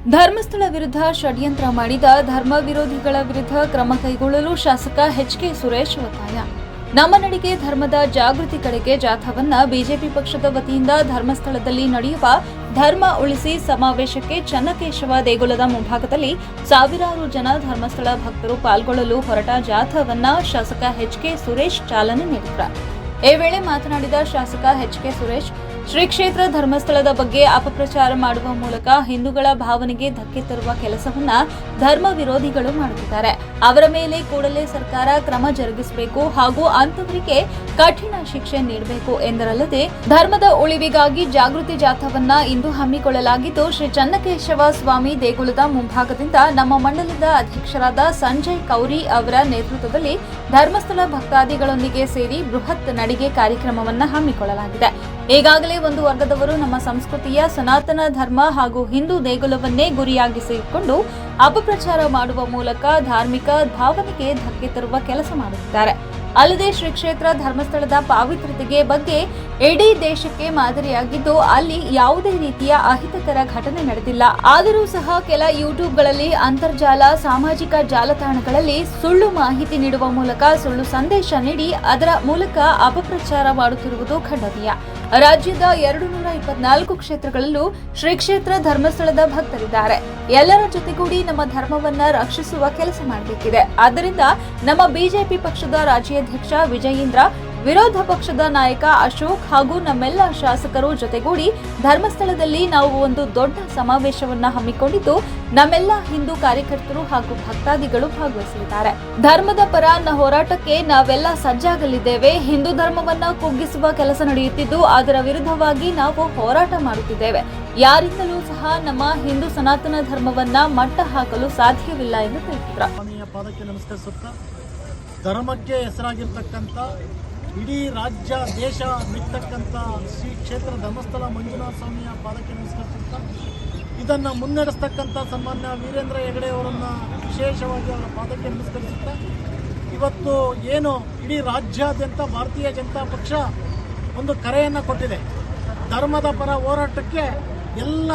ಧರ್ಮಸ್ಥಳ ವಿರುದ್ಧ ಷಡ್ಯಂತ್ರ ಮಾಡಿದ ಧರ್ಮ ವಿರೋಧಿಗಳ ವಿರುದ್ಧ ಕ್ರಮ ಕೈಗೊಳ್ಳಲು ಶಾಸಕ ಎಚ್.ಕೆ. ಸುರೇಶ್ ಒತ್ತಾಯ. ನಮ್ಮ ನಡಿಗೆ ಧರ್ಮದ ಜಾಗೃತಿ ಕಡೆಗೆ ಜಾಥಾವನ್ನ ಬಿಜೆಪಿ ಪಕ್ಷದ ವತಿಯಿಂದ ಧರ್ಮಸ್ಥಳದಲ್ಲಿ ನಡೆಯುವ ಧರ್ಮ ಉಳಿಸಿ ಸಮಾವೇಶಕ್ಕೆ ಚನ್ನಕೇಶವ ದೇಗುಲದ ಮುಂಭಾಗದಲ್ಲಿ ಸಾವಿರಾರು ಜನ ಧರ್ಮಸ್ಥಳ ಭಕ್ತರು ಪಾಲ್ಗೊಳ್ಳಲು ಹೊರಟ ಜಾಥಾವನ್ನ ಶಾಸಕ ಎಚ್.ಕೆ. ಸುರೇಶ್ ಚಾಲನೆ ನೀಡಿದರು. ಈ ವೇಳೆ ಮಾತನಾಡಿದ ಶಾಸಕ ಎಚ್.ಕೆ. ಸುರೇಶ್, ಶ್ರೀ ಕ್ಷೇತ್ರ ಧರ್ಮಸ್ಥಳದ ಬಗ್ಗೆ ಅಪಪ್ರಚಾರ ಮಾಡುವ ಮೂಲಕ ಹಿಂದೂಗಳ ಭಾವನೆಗೆ ಧಕ್ಕೆ ತರುವ ಕೆಲಸವನ್ನ ಧರ್ಮ ವಿರೋಧಿಗಳು ಮಾಡುತ್ತಿದ್ದಾರೆ. ಅವರ ಮೇಲೆ ಕೂಡಲೇ ಸರ್ಕಾರ ಕ್ರಮ ಜರುಗಿಸಬೇಕು ಹಾಗೂ ಅಂತವರಿಗೆ ಕಠಿಣ ಶಿಕ್ಷೆ ನೀಡಬೇಕು ಎಂದರಲ್ಲದೆ, ಧರ್ಮದ ಉಳಿವಿಗಾಗಿ ಜಾಗೃತಿ ಜಾಥಾವನ್ನ ಇಂದು ಹಮ್ಮಿಕೊಳ್ಳಲಾಗಿದ್ದು, ಶ್ರೀ ಚನ್ನಕೇಶವ ಸ್ವಾಮಿ ದೇಗುಲದ ಮುಂಭಾಗದಿಂದ ನಮ್ಮ ಮಂಡಲದ ಅಧ್ಯಕ್ಷರಾದ ಸಂಜಯ್ ಕೌರಿ ಅವರ ನೇತೃತ್ವದಲ್ಲಿ ಧರ್ಮಸ್ಥಳ ಭಕ್ತಾದಿಗಳೊಂದಿಗೆ ಸೇರಿ ಬೃಹತ್ ನಡಿಗೆ ಕಾರ್ಯಕ್ರಮವನ್ನು ಹಮ್ಮಿಕೊಳ್ಳಲಾಗಿದೆ. ಈಗಾಗಲೇ ಒಂದು ವರ್ಗದವರು ನಮ್ಮ ಸಂಸ್ಕೃತಿಯ ಸನಾತನ ಧರ್ಮ ಹಾಗೂ ಹಿಂದೂ ದೇಗುಲವನ್ನೇ ಗುರಿಯಾಗಿಸಿಕೊಂಡು ಅಪಪ್ರಚಾರ ಮಾಡುವ ಮೂಲಕ ಧಾರ್ಮಿಕ ಭಾವನೆಗೆ ಧಕ್ಕೆ ತರುವ ಕೆಲಸ ಮಾಡುತ್ತಿದ್ದಾರೆ. ಅಲ್ಲದೆ ಶ್ರೀ ಕ್ಷೇತ್ರ ಧರ್ಮಸ್ಥಳದ ಪಾವಿತ್ರ್ಯತೆಗೆ ಬಗ್ಗೆ ಇಡೀ ದೇಶಕ್ಕೆ ಮಾದರಿಯಾಗಿದ್ದು, ಅಲ್ಲಿ ಯಾವುದೇ ರೀತಿಯ ಅಹಿತಕರ ಘಟನೆ ನಡೆದಿಲ್ಲ. ಆದರೂ ಸಹ ಕೆಲ ಯೂಟ್ಯೂಬ್ಗಳಲ್ಲಿ, ಅಂತರ್ಜಾಲ, ಸಾಮಾಜಿಕ ಜಾಲತಾಣಗಳಲ್ಲಿ ಸುಳ್ಳು ಮಾಹಿತಿ ನೀಡುವ ಮೂಲಕ ಸುಳ್ಳು ಸಂದೇಶ ನೀಡಿ ಅದರ ಮೂಲಕ ಅಪಪ್ರಚಾರ ಮಾಡುತ್ತಿರುವುದು ಖಂಡನೀಯ. ರಾಜ್ಯದ 224 ಕ್ಷೇತ್ರಗಳಲ್ಲೂ ಶ್ರೀ ಕ್ಷೇತ್ರ ಧರ್ಮಸ್ಥಳದ ಭಕ್ತರಿದ್ದಾರೆ. ಎಲ್ಲರ ಜೊತೆಗೂಡಿ ನಮ್ಮ ಧರ್ಮವನ್ನ ರಕ್ಷಿಸುವ ಕೆಲಸ ಮಾಡಬೇಕಿದೆ. ಆದ್ದರಿಂದ ನಮ್ಮ ಬಿಜೆಪಿ ಪಕ್ಷದ ರಾಜ್ಯಾಧ್ಯಕ್ಷ ವಿಜಯೇಂದ್ರ, ವಿರೋಧ ಪಕ್ಷದ ನಾಯಕ ಅಶೋಕ್ ಹಾಗೂ ನಮ್ಮೆಲ್ಲ ಶಾಸಕರು ಜೊತೆಗೂಡಿ ಧರ್ಮಸ್ಥಳದಲ್ಲಿ ನಾವು ಒಂದು ದೊಡ್ಡ ಸಮಾವೇಶವನ್ನ ಹಮ್ಮಿಕೊಂಡಿದ್ದು, ನಮ್ಮೆಲ್ಲ ಹಿಂದೂ ಕಾರ್ಯಕರ್ತರು ಹಾಗೂ ಭಕ್ತಾದಿಗಳು ಭಾಗವಹಿಸಲಿದ್ದಾರೆ. ಧರ್ಮದ ಪರ ಹೋರಾಟಕ್ಕೆ ನಾವೆಲ್ಲ ಸಜ್ಜಾಗಲಿದ್ದೇವೆ. ಹಿಂದೂ ಧರ್ಮವನ್ನ ಕುಗ್ಗಿಸುವ ಕೆಲಸ ನಡೆಯುತ್ತಿದ್ದು, ಅದರ ವಿರುದ್ಧವಾಗಿ ನಾವು ಹೋರಾಟ ಮಾಡುತ್ತಿದ್ದೇವೆ. ಯಾರಿಂದಲೂ ಸಹ ನಮ್ಮ ಹಿಂದೂ ಸನಾತನ ಧರ್ಮವನ್ನ ಮಟ್ಟ ಹಾಕಲು ಸಾಧ್ಯವಿಲ್ಲ ಎಂದು ತಿಳಿಸಿದರು. ಧರ್ಮಕ್ಕೆ ಹೆಸರಾಗಿರ್ತಕ್ಕಂಥ ಇಡೀ ರಾಜ್ಯ ದೇಶ ಮೆಚ್ಚತಕ್ಕಂಥ ಶ್ರೀ ಕ್ಷೇತ್ರ ಧರ್ಮಸ್ಥಳ ಮಂಜುನಾಥ ಸ್ವಾಮಿಯ ಪಾದಕ್ಕೆ ನಮಸ್ಕರಿಸುತ್ತಾ, ಇದನ್ನು ಮುನ್ನಡೆಸ್ತಕ್ಕಂಥ ಸನ್ಮಾನ್ಯ ವೀರೇಂದ್ರ ಹೆಗಡೆ ಅವರನ್ನು ವಿಶೇಷವಾಗಿ ಅವರ ಪಾದಕ್ಕೆ ನಮಸ್ಕರಿಸುತ್ತಾ, ಇವತ್ತು ಏನು ಇಡೀ ರಾಜ್ಯಾದ್ಯಂತ ಭಾರತೀಯ ಜನತಾ ಪಕ್ಷ ಒಂದು ಕರೆಯನ್ನು ಕೊಟ್ಟಿದೆ. ಧರ್ಮದ ಪರ ಹೋರಾಟಕ್ಕೆ ಎಲ್ಲ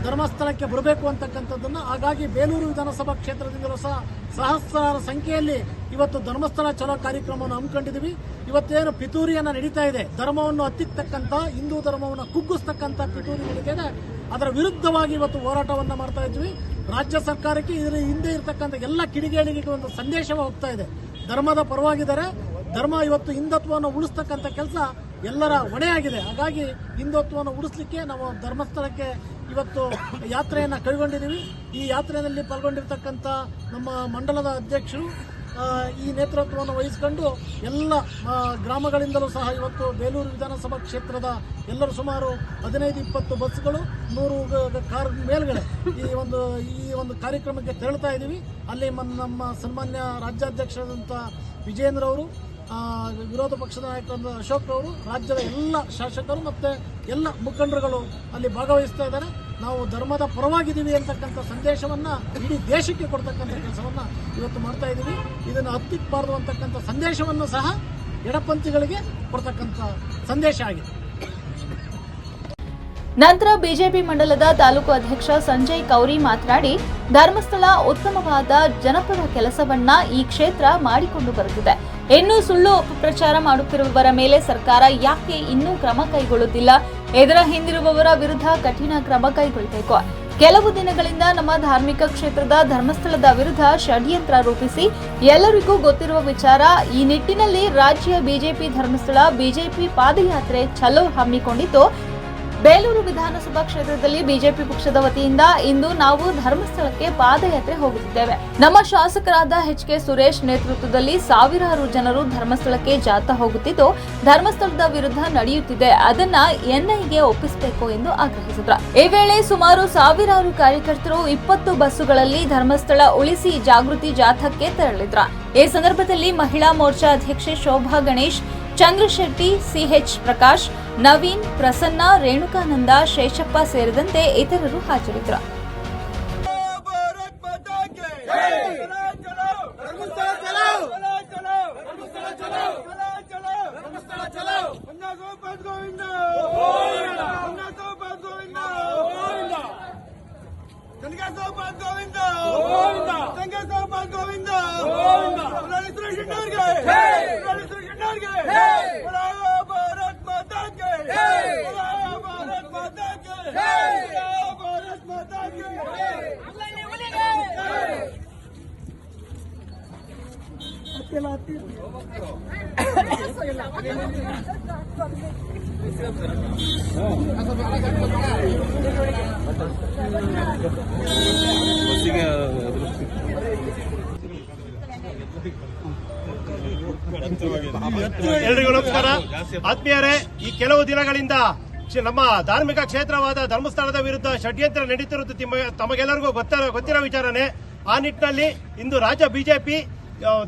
ಧರ್ಮಸ್ಥಳಕ್ಕೆ ಬರಬೇಕು ಅಂತಕ್ಕಂಥದ್ದನ್ನು, ಹಾಗಾಗಿ ಬೇಲೂರು ವಿಧಾನಸಭಾ ಕ್ಷೇತ್ರದಿಂದಲೂ ಸಹ ಸಹಸ್ರಾರು ಸಂಖ್ಯೆಯಲ್ಲಿ ಇವತ್ತು ಧರ್ಮಸ್ಥಳ ಚಲೋ ಕಾರ್ಯಕ್ರಮವನ್ನು ಹಮ್ಮಿಕೊಂಡಿದ್ದೀವಿ. ಇವತ್ತೇನು ಪಿತೂರಿಯನ್ನು ನಡೀತಾ ಇದೆ, ಧರ್ಮವನ್ನು ಹತ್ತಿಕ್ಕತಕ್ಕಂಥ, ಹಿಂದೂ ಧರ್ಮವನ್ನು ಕುಗ್ಗಿಸ್ತಕ್ಕಂಥ ಪಿತೂರಿ ನಡೀತಾ ಇದೆ, ಅದರ ವಿರುದ್ಧವಾಗಿ ಇವತ್ತು ಹೋರಾಟವನ್ನು ಮಾಡ್ತಾ ಇದ್ವಿ. ರಾಜ್ಯ ಸರ್ಕಾರಕ್ಕೆ ಇದರ ಹಿಂದೆ ಇರತಕ್ಕಂಥ ಎಲ್ಲ ಕಿಡಿಗೇಡಿಗೆ ಒಂದು ಸಂದೇಶ ಹೋಗ್ತಾ ಇದೆ. ಧರ್ಮದ ಪರವಾಗಿದ್ದಾರೆ. ಧರ್ಮ ಇವತ್ತು ಹಿಂದುತ್ವವನ್ನು ಉಳಿಸ್ತಕ್ಕಂಥ ಕೆಲಸ ಎಲ್ಲರ ಹೊಣೆಯಾಗಿದೆ. ಹಾಗಾಗಿ ಹಿಂದುತ್ವವನ್ನು ಉಳಿಸಲಿಕ್ಕೆ ನಾವು ಧರ್ಮಸ್ಥಳಕ್ಕೆ ಇವತ್ತು ಯಾತ್ರೆಯನ್ನು ಕೈಗೊಂಡಿದ್ದೀವಿ. ಈ ಯಾತ್ರೆಯಲ್ಲಿ ಪಾಲ್ಗೊಂಡಿರ್ತಕ್ಕಂಥ ನಮ್ಮ ಮಂಡಲದ ಅಧ್ಯಕ್ಷರು ಈ ನೇತೃತ್ವವನ್ನು ವಹಿಸಿಕೊಂಡು ಒಂದು ಗ್ರಾಮಗಳಿಂದಲೂ ಸಹ ಇವತ್ತು ಬೇಲೂರು ವಿಧಾನಸಭಾ ಕ್ಷೇತ್ರದ ಎಲ್ಲರೂ ಸುಮಾರು 15-20 ಬಸ್ಗಳು, 100 ಕಾರ್ ಮೇಲ್ಗಡೆ ಈ ಒಂದು ಕಾರ್ಯಕ್ರಮಕ್ಕೆ ತೆರಳುತ್ತಾ ಇದ್ದೀವಿ. ಅಲ್ಲಿ ನಮ್ಮ ಸನ್ಮಾನ್ಯ ರಾಜ್ಯಾಧ್ಯಕ್ಷರಾದಂಥ ವಿಜಯೇಂದ್ರ ಅವರು, ವಿರೋಧ ಪಕ್ಷದ ನಾಯಕರಾದ ಅಶೋಕ್ ಅವರು, ರಾಜ್ಯದ ಎಲ್ಲ ಶಾಸಕರು ಮತ್ತು ಎಲ್ಲ ಮುಖಂಡರುಗಳು ಅಲ್ಲಿ ಭಾಗವಹಿಸ್ತಾ ಇದ್ದಾರೆ. ನಾವು ಧರ್ಮದ ಪರವಾಗಿದ್ದೀವಿ ಅಂತಕ್ಕಂಥ ಸಂದೇಶವನ್ನು ಇಡೀ ದೇಶಕ್ಕೆ ಕೊಡ್ತಕ್ಕಂಥ ಕೆಲಸವನ್ನು ಇವತ್ತು ಮಾಡ್ತಾ ಇದ್ದೀವಿ. ಇದನ್ನು ಹತ್ತಿಕ್ಕಬಾರ್ದು ಅಂತಕ್ಕಂಥ ಸಂದೇಶವನ್ನು ಸಹ ಎಡಪಂಥಿಗಳಿಗೆ ಕೊಡ್ತಕ್ಕಂಥ ಸಂದೇಶ ಆಗಿದೆ. ನಂತರ ಬಿಜೆಪಿ ಮಂಡಲದ ತಾಲೂಕು ಅಧ್ಯಕ್ಷ ಸಂಜಯ್ ಕೌರಿ ಮಾತನಾಡಿ, ಧರ್ಮಸ್ಥಳ ಉತ್ತಮವಾದ ಜನಪರ ಕೆಲಸವನ್ನ ಈ ಕ್ಷೇತ್ರ ಮಾಡಿಕೊಂಡು ಬರುತ್ತಿದೆ. ಇನ್ನು ಸುಳ್ಳು ಅಪಪ್ರಚಾರ ಮಾಡುತ್ತಿರುವವರ ಮೇಲೆ ಸರ್ಕಾರ ಯಾಕೆ ಇನ್ನೂ ಕ್ರಮ ಕೈಗೊಳ್ಳುತ್ತಿಲ್ಲ? ಇದರ ಹಿಂದಿರುವವರ ವಿರುದ್ಧ ಕಠಿಣ ಕ್ರಮ ಕೈಗೊಳ್ಳಬೇಕು. ಕೆಲವು ದಿನಗಳಿಂದ ನಮ್ಮ ಧಾರ್ಮಿಕ ಕ್ಷೇತ್ರದ ಧರ್ಮಸ್ಥಳದ ವಿರುದ್ಧ ಷಡ್ಯಂತ್ರ ರೂಪಿಸಿ ಎಲ್ಲರಿಗೂ ಗೊತ್ತಿರುವ ವಿಚಾರ. ಈ ನಿಟ್ಟಿನಲ್ಲಿ ರಾಜ್ಯ ಬಿಜೆಪಿ ಧರ್ಮಸ್ಥಳ ಬಿಜೆಪಿ ಪಾದಯಾತ್ರೆ ಚಲೋ ಹಮ್ಮಿಕೊಂಡಿದ್ದು, ಬೇಲೂರು ವಿಧಾನಸಭಾ ಕ್ಷೇತ್ರದಲ್ಲಿ ಬಿಜೆಪಿ ಪಕ್ಷದ ವತಿಯಿಂದ ಇಂದು ನಾವು ಧರ್ಮಸ್ಥಳಕ್ಕೆ ಪಾದಯಾತ್ರೆ ಹೋಗುತ್ತಿದ್ದೇವೆ. ನಮ್ಮ ಶಾಸಕರಾದ ಎಚ್.ಕೆ. ಸುರೇಶ್ ನೇತೃತ್ವದಲ್ಲಿ ಸಾವಿರಾರು ಜನರು ಧರ್ಮಸ್ಥಳಕ್ಕೆ ಜಾಥಾ ಹೋಗುತ್ತಿದ್ದು, ಧರ್ಮಸ್ಥಳದ ವಿರುದ್ಧ ನಡೆಯುತ್ತಿದೆ, ಅದನ್ನ ಎನ್ಐಗೆ ಒಪ್ಪಿಸಬೇಕು ಎಂದು ಆಗ್ರಹಿಸಿದರು. ಈ ವೇಳೆ ಸುಮಾರು ಸಾವಿರಾರು ಕಾರ್ಯಕರ್ತರು 20 ಬಸ್ಸುಗಳಲ್ಲಿ ಧರ್ಮಸ್ಥಳ ಉಳಿಸಿ ಜಾಗೃತಿ ಜಾಥಾಕ್ಕೆ ತೆರಳಿದ್ರು. ಈ ಸಂದರ್ಭದಲ್ಲಿ ಮಹಿಳಾ ಮೋರ್ಚಾ ಅಧ್ಯಕ್ಷೆ ಶೋಭಾ ಗಣೇಶ್, ಚಂದ್ರಶೆಟ್ಟಿ, ಸಿಎಚ್ ಪ್ರಕಾಶ್, ನವೀನ್, ಪ್ರಸನ್ನ, ರೇಣುಕಾನಂದ, ಶೇಷಪ್ಪ ಸೇರಿದಂತೆ ಇತರರು ಹಾಜರಿದ್ದರು. ಗಂಗಸೋಪಾಲ್ ಗೋವಿಂದ ಗೋವಿಂದ ಗಂಗಸೋಪಾಲ್ ಗೋವಿಂದ ಗೋವಿಂದ ಸುರೇಶ್ ಶೆಟ್ಟರ್ಗೆ ಸುರೇಶ್ ಶೆಟ್ಟರ್ಗೆ ಭಾರತ್ ಮಾತಾ ಕೆ ಭಾರತ್ ಮಾತಾ ಕೆ ಭಾರತ್ ಮಾತಾ ಕೆ ಎಲ್ರಿಗೂ ನಮಸ್ಕಾರ. ಆತ್ಮೀಯರೇ, ಈ ಕೆಲವು ದಿನಗಳಿಂದ ನಮ್ಮ ಧಾರ್ಮಿಕ ಕ್ಷೇತ್ರವಾದ ಧರ್ಮಸ್ಥಳದ ವಿರುದ್ಧ ಷಡ್ಯಂತ್ರ ನಡೀತಿರುವುದು ತಮಗೆಲ್ಲರಿಗೂ ಗೊತ್ತಿರೋ ವಿಚಾರನೆ. ಆ ನಿಟ್ಟಿನಲ್ಲಿ ಇಂದು ರಾಜ್ಯ ಬಿಜೆಪಿ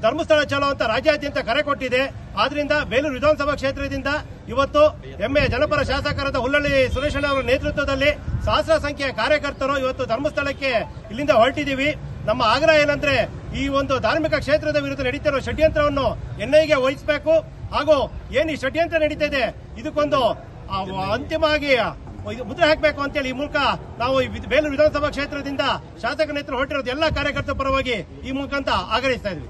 ಧರ್ಮಸ್ಥಳ ಚಲೋ ಅಂತ ರಾಜ್ಯಾದ್ಯಂತ ಕರೆ ಕೊಟ್ಟಿದೆ. ಆದ್ರಿಂದ ಬೇಲೂರು ವಿಧಾನಸಭಾ ಕ್ಷೇತ್ರದಿಂದ ಇವತ್ತು ಹೆಮ್ಮೆಯ ಜನಪರ ಶಾಸಕರಾದ ಹುಲ್ಲಳ್ಳಿ ಸುರೇಶಣ್ಣ ಅವರ ನೇತೃತ್ವದಲ್ಲಿ ಸಹಸ್ರ ಸಂಖ್ಯೆಯ ಕಾರ್ಯಕರ್ತರು ಇವತ್ತು ಧರ್ಮಸ್ಥಳಕ್ಕೆ ಇಲ್ಲಿಂದ ಹೊರಟಿದ್ದೀವಿ. ನಮ್ಮ ಆಗ್ರಹ ಏನಂದ್ರೆ, ಈ ಒಂದು ಧಾರ್ಮಿಕ ಕ್ಷೇತ್ರದ ವಿರುದ್ಧ ನಡೀತಿರುವ ಷಡ್ಯಂತ್ರವನ್ನು ಎನ್ಐಗೆ ವಹಿಸಬೇಕು. ಹಾಗೂ ಏನು ಈ ಷಡ್ಯಂತ್ರ ನಡೀತಾ ಇದೆ ಇದಕ್ಕೊಂದು ಅಂತಿಮವಾಗಿ ಮುದ್ರೆ ಹಾಕಬೇಕು ಅಂತೇಳಿ ಈ ಮೂಲಕ ನಾವು ಬೇಲೂರು ವಿಧಾನಸಭಾ ಕ್ಷೇತ್ರದಿಂದ ಶಾಸಕ ನೇತೃತ್ವ ಹೊರಟಿರೋದು ಎಲ್ಲ ಕಾರ್ಯಕರ್ತರ ಪರವಾಗಿ ಈ ಮೂಲಕ ಅಂತ ಆಗ್ರಹಿಸ್ತಾ ಇದ್ವಿ.